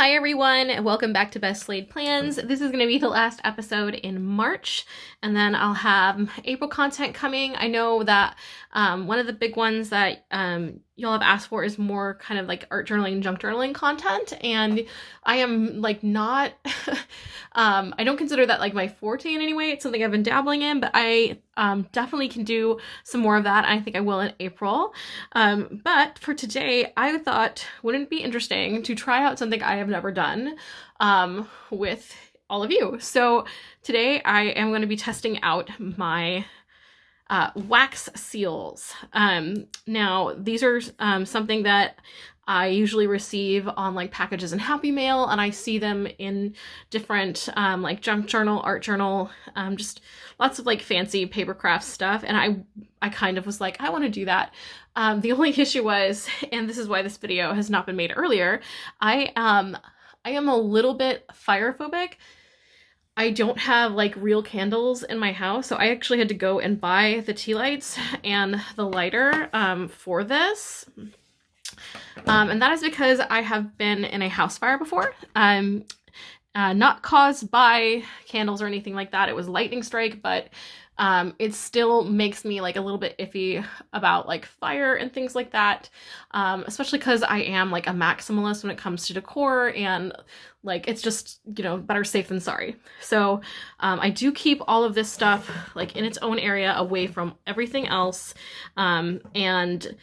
Hi everyone, welcome back to Best Laid Plans. This is going to be the last episode in March, and then I'll have April content coming. I know that one of the big ones that y'all have asked for is more kind of like art journaling and junk journaling content, and I am like not, I don't consider that like my forte in any way. It's something I've been dabbling in, but I definitely can do some more of that. I think I will in April. But for today, I thought, wouldn't it be interesting to try out something I have never done with all of you? So today I am going to be testing out my wax seals. Now these are something that I usually receive on like packages and Happy Mail, and I see them in different like junk journal, art journal, just lots of like fancy paper craft stuff. And I kind of was like, I want to do that. The only issue was, and this is why this video has not been made earlier, I am a little bit fire phobic. I don't have like real candles in my house, so I actually had to go and buy the tea lights and the lighter for this. And that is because I have been in a house fire before. Not caused by candles or anything like that. It was lightning strike, but it still makes me like a little bit iffy about like fire and things like that, especially because I am like a maximalist when it comes to decor, and like it's just, you know, better safe than sorry. So I do keep all of this stuff like in its own area away from everything else, and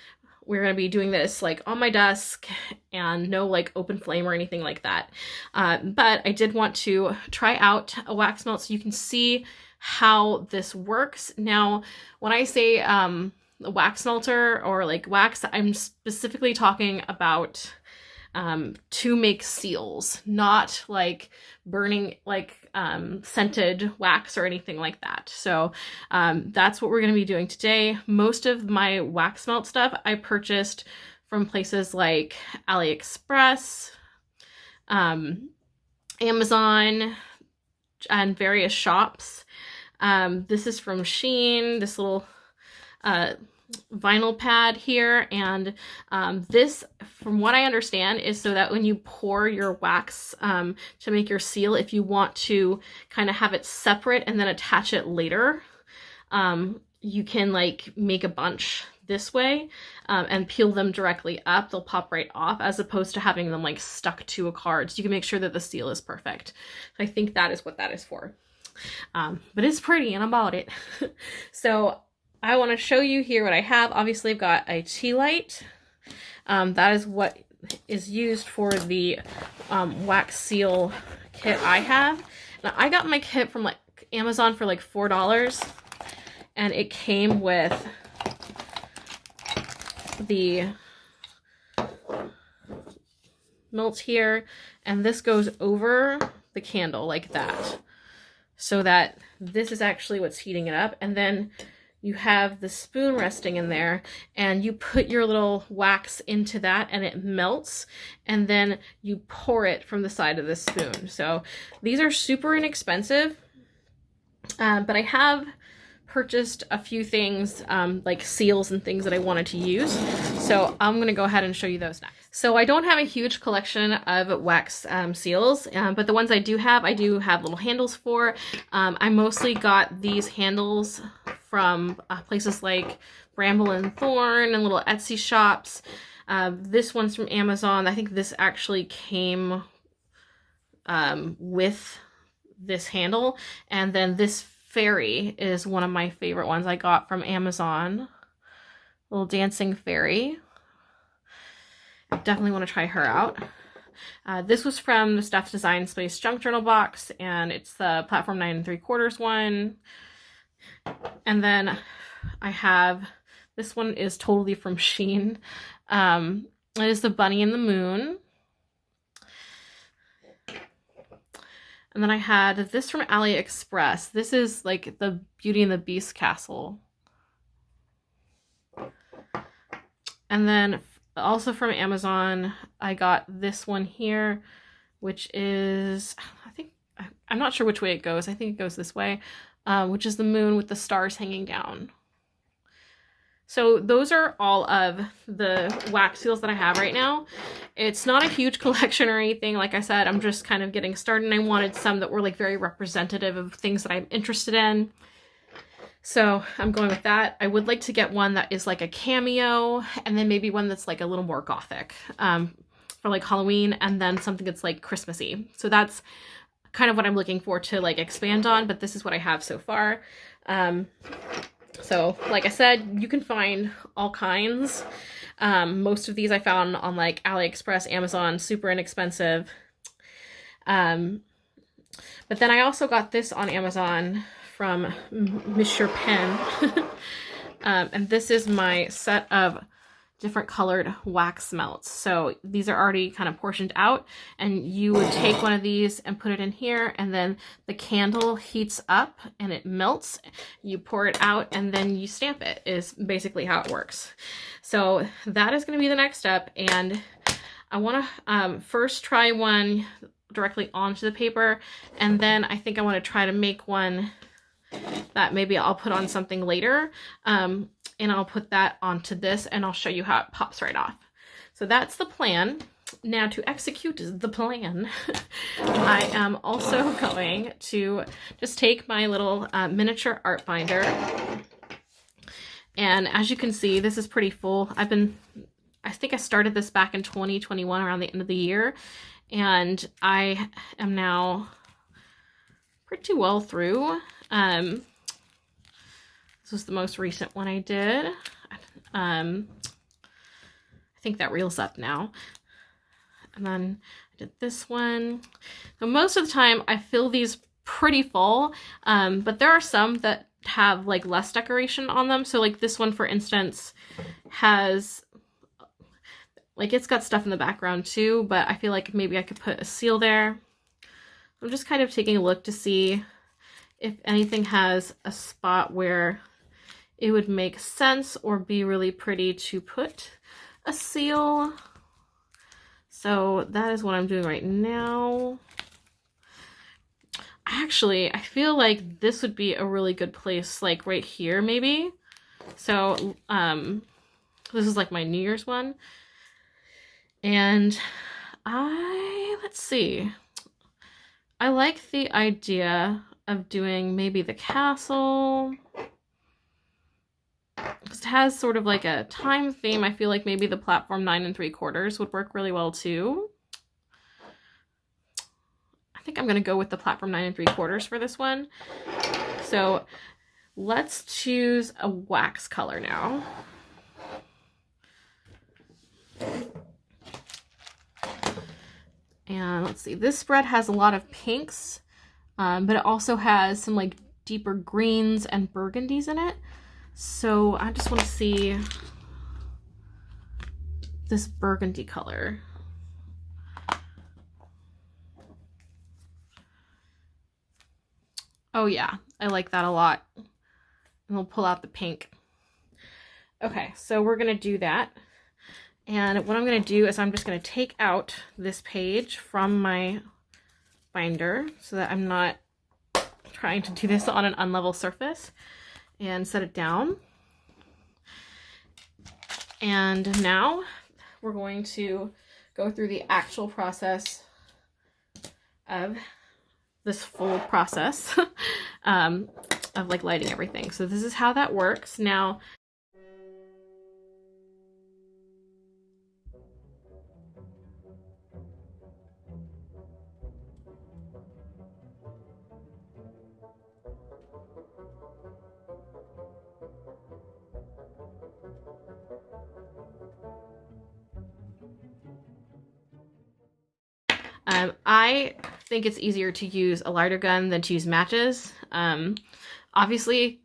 we're going to be doing this like on my desk and no like open flame or anything like that. But I did want to try out a wax melt so you can see how this works. Now, when I say a wax melter or like wax, I'm specifically talking about to make seals, not like burning like scented wax or anything like that. So that's what we're going to be doing today. Most of my wax melt stuff I purchased from places like AliExpress, Amazon, and various shops. This is from Shein, this little vinyl pad here, and this, from what I understand, is so that when you pour your wax to make your seal, if you want to kind of have it separate and then attach it later, you can like make a bunch this way and peel them directly up. They'll pop right off, as opposed to having them like stuck to a card, so you can make sure that the seal is perfect. So I think that is what that is for. But it's pretty and I bought it. So I want to show you here what I have. Obviously I've got a tea light. That is what is used for the wax seal kit I have. Now I got my kit from like Amazon for like $4, and it came with the melt here, and this goes over the candle like that, so that this is actually what's heating it up. And then you have the spoon resting in there, and you put your little wax into that and it melts, and then you pour it from the side of the spoon. So these are super inexpensive, but I have purchased a few things like seals and things that I wanted to use, so I'm going to go ahead and show you those next. So I don't have a huge collection of wax seals, but the ones I do have little handles for. I mostly got these handles from places like Bramble and Thorn and little Etsy shops. This one's from Amazon. I think this actually came with this handle, and then this fairy is one of my favorite ones I got from Amazon. Little dancing fairy. I definitely want to try her out. This was from the Stuff Design Space junk journal box, and it's the platform 9 3/4 one. And then I have, this one is totally from Shein. It is the Bunny and the Moon. And then I had this from AliExpress. This is like the Beauty and the Beast castle. And then also from Amazon, I got this one here, which is, I'm not sure which way it goes. I think it goes this way, which is the moon with the stars hanging down. So those are all of the wax seals that I have right now. It's not a huge collection or anything. Like I said, I'm just kind of getting started, and I wanted some that were like very representative of things that I'm interested in. So I'm going with that. I would like to get one that is like a cameo, and then maybe one that's like a little more gothic for like Halloween, and then something that's like Christmassy. So that's kind of what I'm looking for to like expand on, but this is what I have so far. So like I said, you can find all kinds. Most of these I found on like AliExpress, Amazon, super inexpensive. But then I also got this on Amazon from Monsieur Pen. And this is my set of different colored wax melts. So these are already kind of portioned out, and you would take one of these and put it in here, and then the candle heats up and it melts. You pour it out and then you stamp it, is basically how it works. So that is going to be the next step, and I want to first try one directly onto the paper, and then I think I want to try to make one that maybe I'll put on something later. And I'll put that onto this, and I'll show you how it pops right off. So that's the plan. Now to execute the plan, I am also going to just take my little miniature art binder. And as you can see, this is pretty full. I think I started this back in 2021 around the end of the year, and I am now pretty well through. This was the most recent one I did. I think that reels up now. And then I did this one. So most of the time I fill these pretty full, but there are some that have like less decoration on them. So like this one, for instance, has like, it's got stuff in the background too, but I feel like maybe I could put a seal there. I'm just kind of taking a look to see if anything has a spot where it would make sense or be really pretty to put a seal. So that is what I'm doing right now. Actually, I feel like this would be a really good place, like right here maybe. So this is like my New Year's one. And let's see. I like the idea of doing maybe the castle. It has sort of like a time theme. I feel like maybe the platform 9 3/4 would work really well too. I think I'm going to go with the platform 9 3/4 for this one. So let's choose a wax color now. And let's see, this spread has a lot of pinks, but it also has some like deeper greens and burgundies in it. So I just want to see this burgundy color. Oh yeah, I like that a lot. And we'll pull out the pink. Okay, so we're gonna do that. And what I'm gonna do is I'm just gonna take out this page from my binder so that I'm not trying to do this on an unlevel surface, and set it down. And now we're going to go through the actual process of this full process of like lighting everything. So this is how that works. Now, I think it's easier to use a lighter gun than to use matches. Obviously,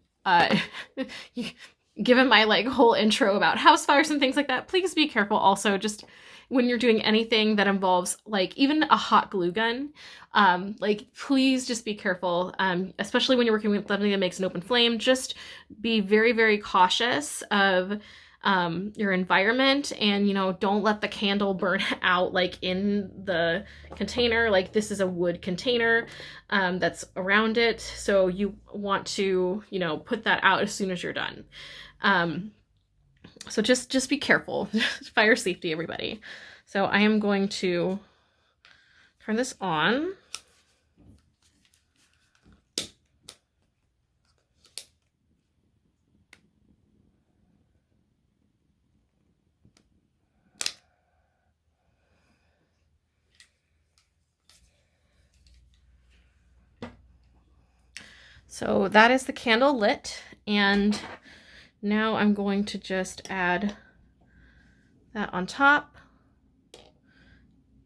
given my like whole intro about house fires and things like that, please be careful also just when you're doing anything that involves like even a hot glue gun. Like please just be careful, especially when you're working with something that makes an open flame. Just be very, very cautious of your environment, and you know, don't let the candle burn out like in the container. Like this is a wood container that's around it, so you want to, you know, put that out as soon as you're done. So just be careful. Fire safety, everybody. So I am going to turn this on. So that is the candle lit, and now I'm going to just add that on top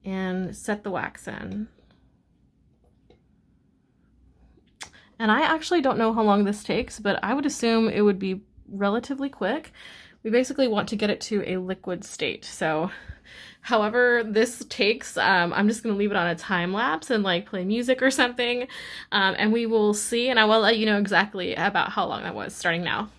and set the wax in. And I actually don't know how long this takes, but I would assume it would be relatively quick. We basically want to get it to a liquid state. So however this takes, I'm just gonna leave it on a time lapse and like play music or something. And we will see, and I will let you know exactly about how long that was starting now.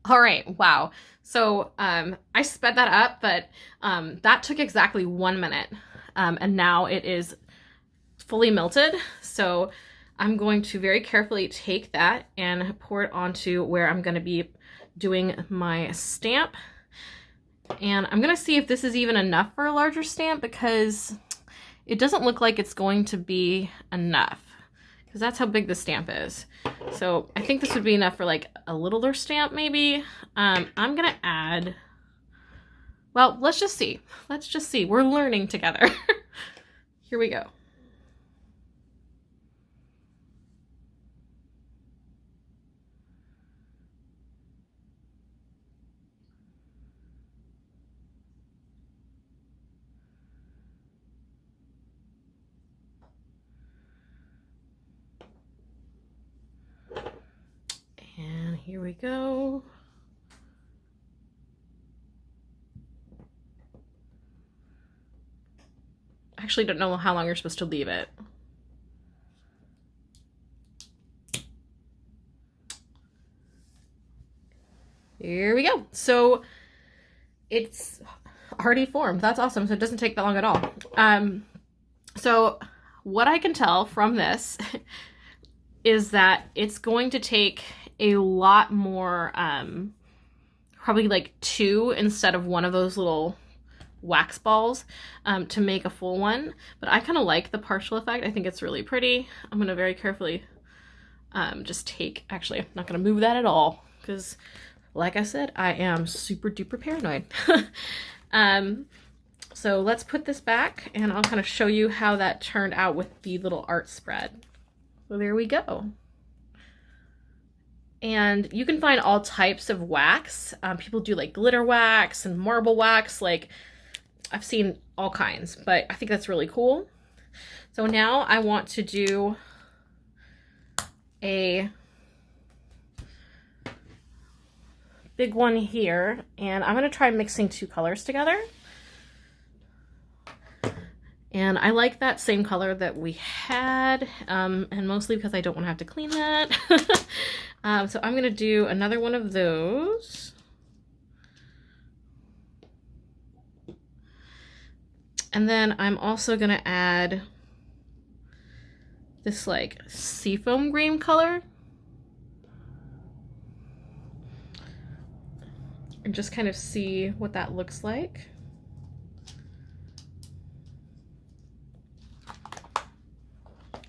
All right, wow. So I sped that up, but that took exactly 1 minute. And now it is fully melted. So I'm going to very carefully take that and pour it onto where I'm going to be doing my stamp. And I'm going to see if this is even enough for a larger stamp, because it doesn't look like it's going to be enough, because that's how big the stamp is. So I think this would be enough for like a littler stamp maybe. I'm going to add, well, let's just see. Let's just see. We're learning together. Here we go. And here we go. I actually don't know how long you're supposed to leave it. Here we go. So it's already formed. That's awesome. So it doesn't take that long at all. So what I can tell from this is that it's going to take a lot more, probably like 2 instead of 1 of those little wax balls to make a full one. But I kind of like the partial effect. I think it's really pretty. I'm going to very carefully just take, actually, I'm not going to move that at all, because like I said, I am super duper paranoid. So let's put this back and I'll kind of show you how that turned out with the little art spread. So there we go. And you can find all types of wax. People do like glitter wax and marble wax. Like, I've seen all kinds, but I think that's really cool. So now I want to do a big one here, and I'm going to try mixing 2 colors together. And I like that same color that we had, and mostly because I don't want to have to clean that. So I'm going to do another one of those. And then I'm also going to add this like seafoam green color. And just kind of see what that looks like.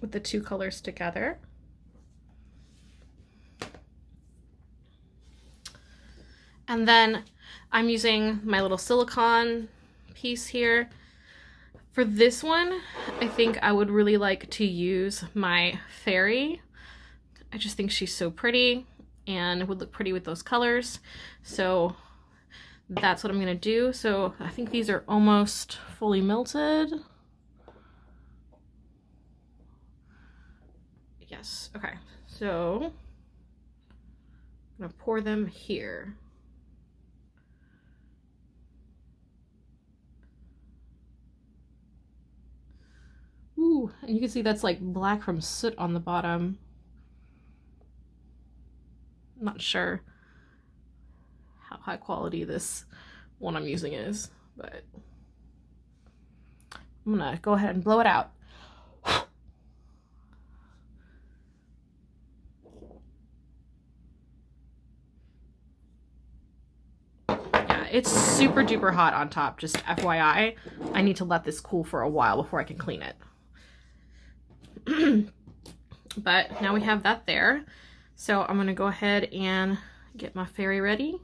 With the 2 colors together. And then I'm using my little silicone piece here. For this one, I think I would really like to use my fairy. I just think she's so pretty and it would look pretty with those colors. So that's what I'm gonna do. So I think these are almost fully melted. Yes, okay. So I'm gonna pour them here. Ooh, and you can see that's like black from soot on the bottom. I'm not sure how high quality this one I'm using is, but I'm gonna go ahead and blow it out. Yeah, it's super duper hot on top, just FYI. I need to let this cool for a while before I can clean it. But now we have that there. So I'm gonna go ahead and get my fairy ready.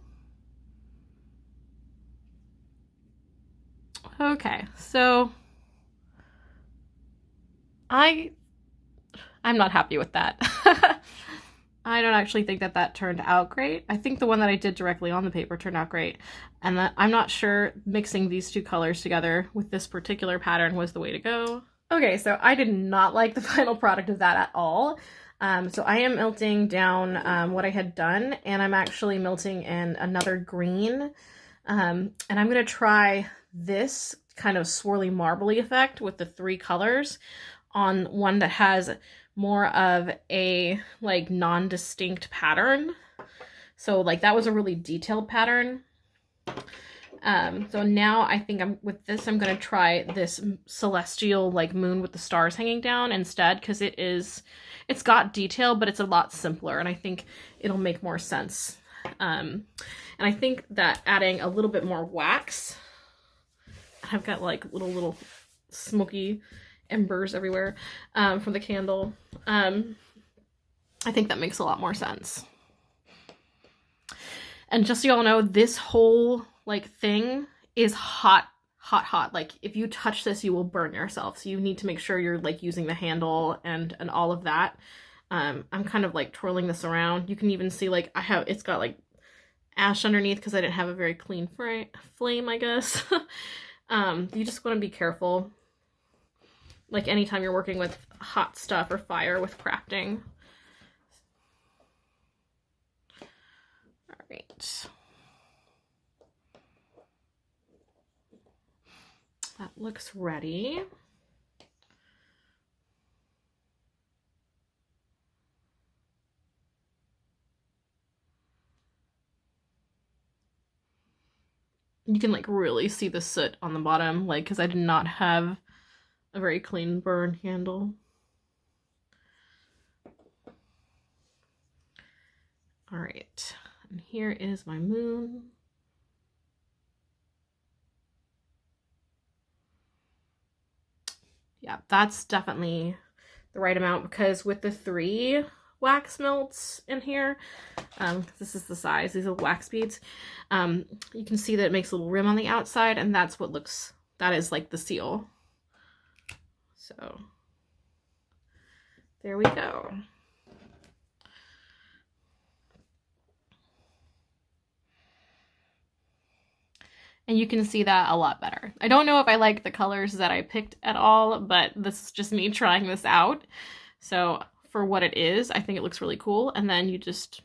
Okay, so I'm not happy with that. I don't actually think that that turned out great. I think the one that I did directly on the paper turned out great. And that I'm not sure mixing these two colors together with this particular pattern was the way to go. Okay, so I did not like the final product of that at all. So I am melting down what I had done, and I'm actually melting in another green. And I'm gonna try this kind of swirly marbly effect with the three colors on one that has more of a like non-distinct pattern. So like that was a really detailed pattern. So now I think with this I'm gonna try this celestial like moon with the stars hanging down instead, because it's got detail, but it's a lot simpler, and I think it'll make more sense. And I think that adding a little bit more wax, I've got like little smoky embers everywhere from the candle. I think that makes a lot more sense. And just so y'all know, this whole like thing is hot. Like if you touch this, you will burn yourself. So you need to make sure you're like using the handle and all of that. I'm kind of like twirling this around. You can even see like it's got like ash underneath because I didn't have a very clean flame, I guess. You just want to be careful. Like anytime you're working with hot stuff or fire with crafting. All right. That looks ready. You can like really see the soot on the bottom, like because I did not have a very clean burn handle. All right, and here is my moon. Yeah, that's definitely the right amount, because with the 3 wax melts in here, this is the size, these are wax beads, you can see that it makes a little rim on the outside, and that's what that is like the seal. So there we go. And you can see that a lot better. I don't know if I like the colors that I picked at all, but this is just me trying this out. So for what it is, I think it looks really cool. And then you just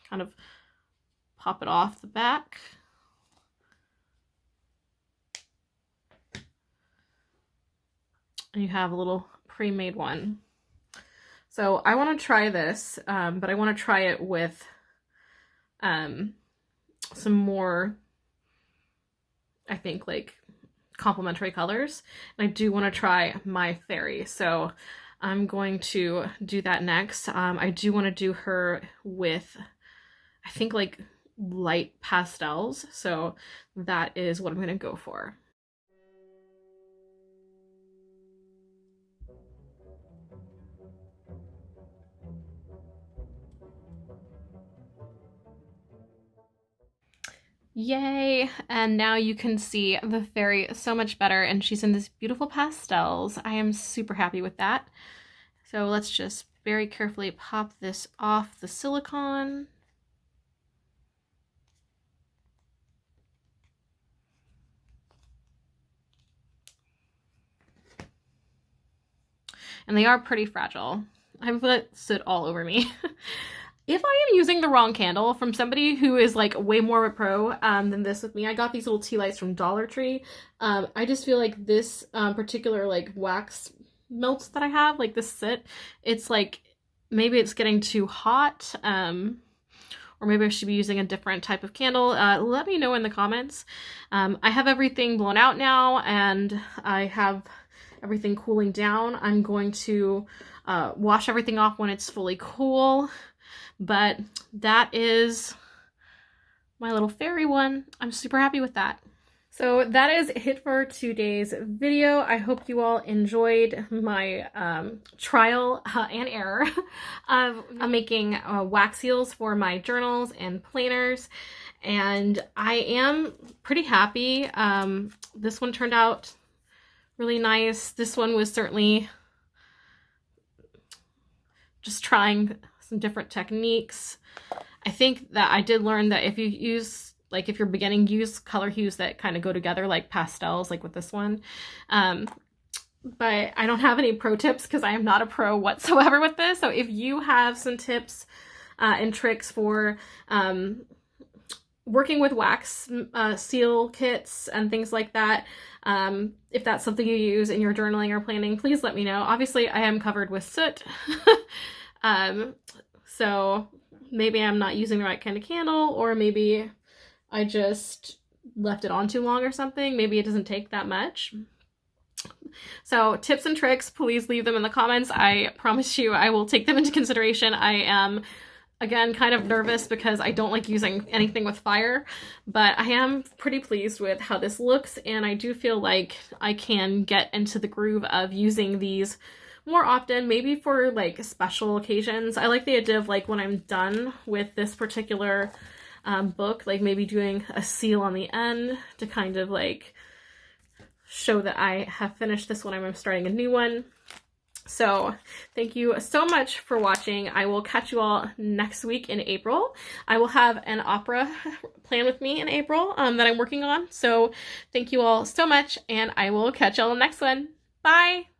kind of pop it off the back. And you have a little pre-made one. So I want to try this, but I want to try it with some more, I think, like complementary colors. And I do want to try my fairy, so I'm going to do that next. I do want to do her with, I think, like light pastels, so that is what I'm going to go for. Yay! And now you can see the fairy so much better, and she's in these beautiful pastels. I am super happy with that. So let's just very carefully pop this off the silicone. And they are pretty fragile. I've let soot all over me. If I am using the wrong candle from somebody who is like way more of a pro than this with me, I got these little tea lights from Dollar Tree. I just feel like this particular like wax melts that I have, like this soot, it's like maybe it's getting too hot, or or maybe I should be using a different type of candle. Let me know in the comments. I have everything blown out now, and I have everything cooling down. I'm going to wash everything off when it's fully cool, but that is my little fairy one. I'm super happy with that. So that is it for today's video. I hope you all enjoyed my trial and error of making wax seals for my journals and planners. And I am pretty happy. This one turned out really nice. This one was certainly just trying some different techniques. I think that I did learn that if you use, like if you're beginning, use color hues that kind of go together, like pastels, like with this one. But I don't have any pro tips because I am not a pro whatsoever with this. So if you have some tips and tricks for working with wax seal kits and things like that, if that's something you use in your journaling or planning, please let me know. Obviously, I am covered with soot. So maybe I'm not using the right kind of candle, or maybe I just left it on too long or something. Maybe it doesn't take that much. So tips and tricks, please leave them in the comments. I promise you I will take them into consideration. I am, again, kind of nervous because I don't like using anything with fire, but I am pretty pleased with how this looks, and I do feel like I can get into the groove of using these more often, maybe for like special occasions. I like the idea of like when I'm done with this particular book, like maybe doing a seal on the end to kind of like show that I have finished this one and I'm starting a new one. So thank you so much for watching. I will catch you all next week in April. I will have an opera planned with me in April that I'm working on. So thank you all so much, and I will catch y'all in the next one. Bye!